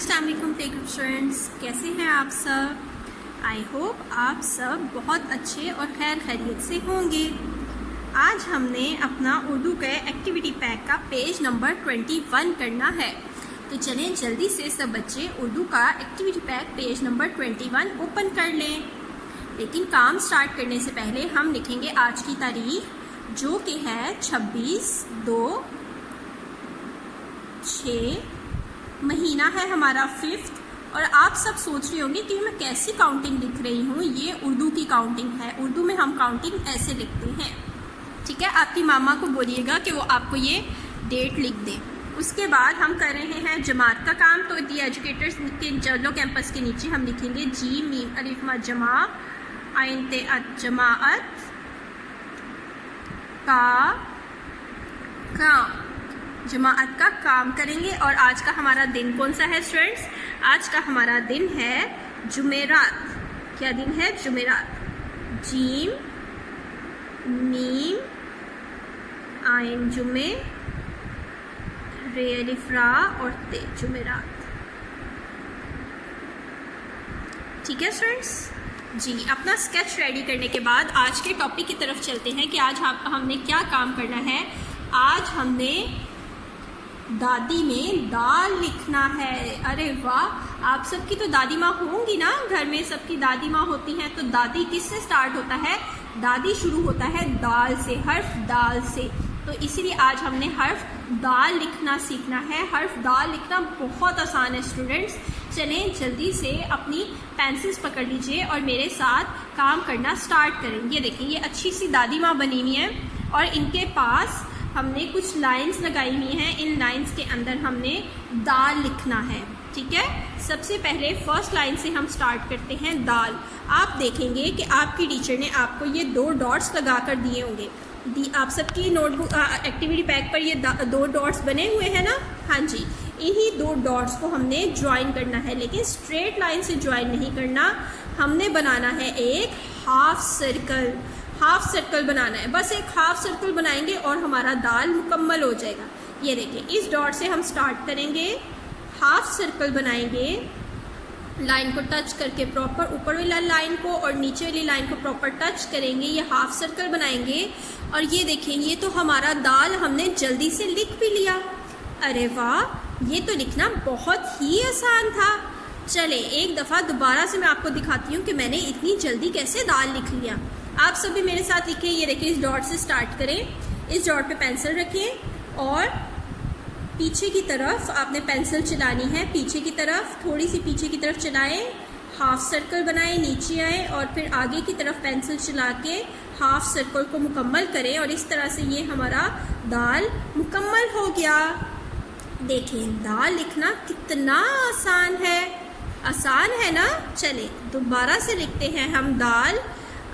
अस्सलाम वालेकुम play group students, कैसे हैं आप सब। आई होप आप सब बहुत अच्छे और खैर खैरियत से होंगे। आज हमने अपना उर्दू के एक्टिविटी पैक का पेज नंबर 21 करना है। तो चलें जल्दी से सब बच्चे उर्दू का activity pack page number 21 open कर लें। लेकिन काम स्टार्ट करने से पहले हम लिखेंगे आज की तारीख, जो कि है 26/2/6, महीना है हमारा 5th। और आप सब सोच रहे होंगे कि मैं कैसी काउंटिंग लिख रही हूँ। ये उर्दू की काउंटिंग है। उर्दू में हम काउंटिंग ऐसे लिखते हैं, ठीक है। आपकी मामा को बोलिएगा कि वो आपको ये डेट लिख दे। उसके बाद हम कर रहे हैं जमात का काम। तो दी एजुकेटर्स के जलो कैंपस के नीचे हम लिखेंगे जी मीम अलिफ मा जमा आइन ते जमाअत का काम, जमाअत का काम करेंगे। और आज का हमारा दिन कौन सा है स्टूडेंट्स? आज का हमारा दिन है जुमेरात। क्या दिन है? जुमेरात। जीम मीम आइन जुमे रे अलिफ रा और ते, जुमेरात। ठीक है स्टूडेंट्स जी। अपना स्केच रेडी करने के बाद आज के टॉपिक की तरफ चलते हैं कि आज हमने क्या काम करना है। आज हमने दादी में दाल लिखना है। अरे वाह, आप सबकी तो दादी माँ होंगी ना, घर में सबकी दादी माँ होती हैं। तो दादी किससे स्टार्ट होता है? दादी शुरू होता है दाल से, हर्फ दाल से। तो इसीलिए आज हमने हर्फ दाल लिखना सीखना है। हर्फ दाल लिखना बहुत आसान है स्टूडेंट्स। चलें जल्दी से अपनी पेंसिल्स पकड़ लीजिए और मेरे साथ काम करना स्टार्ट करें। ये देखिए, ये अच्छी सी दादी माँ बनी हुई है और इनके पास हमने कुछ लाइंस लगाई हुई हैं। इन लाइंस के अंदर हमने दाल लिखना है, ठीक है। सबसे पहले फर्स्ट लाइन से हम स्टार्ट करते हैं दाल। आप देखेंगे कि आपकी टीचर ने आपको ये 2 डॉट्स लगा कर दिए होंगे। आप सबकी नोटबुक एक्टिविटी पैक पर ये 2 डॉट्स बने हुए हैं ना? हाँ जी। इन्हीं 2 डॉट्स को हमने ज्वाइन करना है, लेकिन स्ट्रेट लाइन से ज्वाइन नहीं करना। हमने बनाना है एक हाफ सर्कल। हाफ सर्कल बनाना है, बस एक हाफ सर्कल बनाएंगे और हमारा दाल मुकम्मल हो जाएगा। ये देखिए, इस डॉट से हम स्टार्ट करेंगे, हाफ सर्कल बनाएंगे, लाइन को टच करके प्रॉपर ऊपर वाली लाइन को और नीचे वाली लाइन को प्रॉपर टच करेंगे। ये हाफ सर्कल बनाएंगे और ये देखें, ये तो हमारा दाल हमने जल्दी से लिख भी लिया। अरे वाह, ये तो लिखना बहुत ही आसान था। चले एक दफ़ा दोबारा से मैं आपको दिखाती हूँ कि मैंने इतनी जल्दी कैसे दाल लिख लिया। आप सभी मेरे साथ लिखें। ये देखिए, इस डॉट से स्टार्ट करें, इस डॉट पे पेंसिल रखें और पीछे की तरफ आपने पेंसिल चलानी है। पीछे की तरफ, थोड़ी सी पीछे की तरफ चलाएं, हाफ सर्कल बनाएं, नीचे आए और फिर आगे की तरफ पेंसिल चला के हाफ सर्कल को मुकम्मल करें। और इस तरह से ये हमारा दाल मुकम्मल हो गया। देखें, दाल लिखना कितना आसान है। आसान है ना? चले दोबारा से लिखते हैं हम दाल।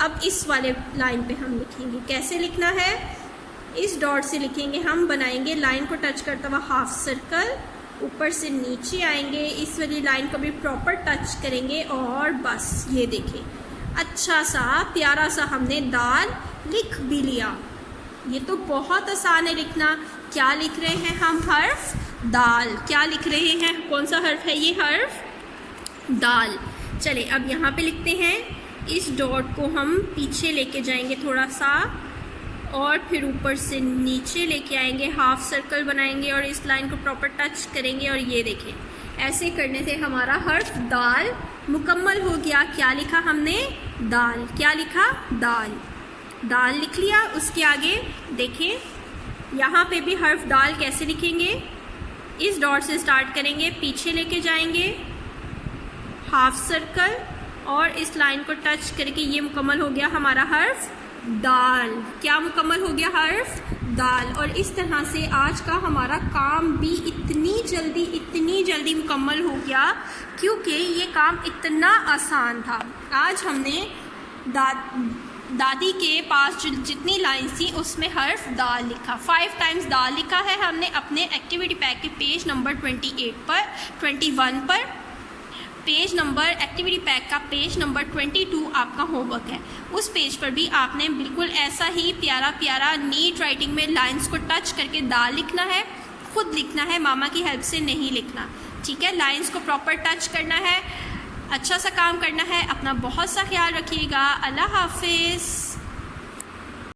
अब इस वाले लाइन पे हम लिखेंगे। कैसे लिखना है? इस डॉट से लिखेंगे हम, बनाएंगे लाइन को टच करता हुआ हाफ सर्कल, ऊपर से नीचे आएंगे, इस वाली लाइन को भी प्रॉपर टच करेंगे और बस ये देखिए, अच्छा सा प्यारा सा हमने दाल लिख भी लिया। ये तो बहुत आसान है लिखना। क्या लिख रहे हैं हम? हर्फ दाल। क्या लिख रहे हैं? कौन सा हर्फ है ये? हर्फ दाल। चले अब यहाँ पे लिखते हैं। इस डॉट को हम पीछे लेके जाएंगे थोड़ा सा और फिर ऊपर से नीचे लेके आएंगे, हाफ सर्कल बनाएंगे और इस लाइन को प्रॉपर टच करेंगे। और ये देखिए, ऐसे करने से हमारा हर्फ दाल मुकम्मल हो गया। क्या लिखा हमने? दाल। क्या लिखा? दाल। दाल लिख लिया। उसके आगे देखें, यहाँ पे भी हर्फ दाल कैसे लिखेंगे? इस डॉट से स्टार्ट करेंगे, पीछे लेके जाएंगे, हाफ सर्कल और इस लाइन को टच करके ये मुकम्मल हो गया हमारा हर्फ दाल। क्या मुकम्मल हो गया? हर्फ दाल। और इस तरह से आज का हमारा काम भी इतनी जल्दी मुकम्मल हो गया क्योंकि ये काम इतना आसान था। आज हमने दादी के पास जितनी लाइन थी उसमें हर्फ दाल लिखा। 5 टाइम्स दाल लिखा है हमने अपने एक्टिविटी पैक के पेज नंबर 21 पर। पेज नंबर एक्टिविटी पैक का पेज नंबर 22 आपका होमवर्क है। उस पेज पर भी आपने बिल्कुल ऐसा ही प्यारा प्यारा नीट राइटिंग में लाइंस को टच करके दाल लिखना है। खुद लिखना है, मामा की हेल्प से नहीं लिखना। ठीक है, लाइंस को प्रॉपर टच करना है, अच्छा सा काम करना है। अपना बहुत सा ख्याल रखिएगा। अल्लाह हाफिज़।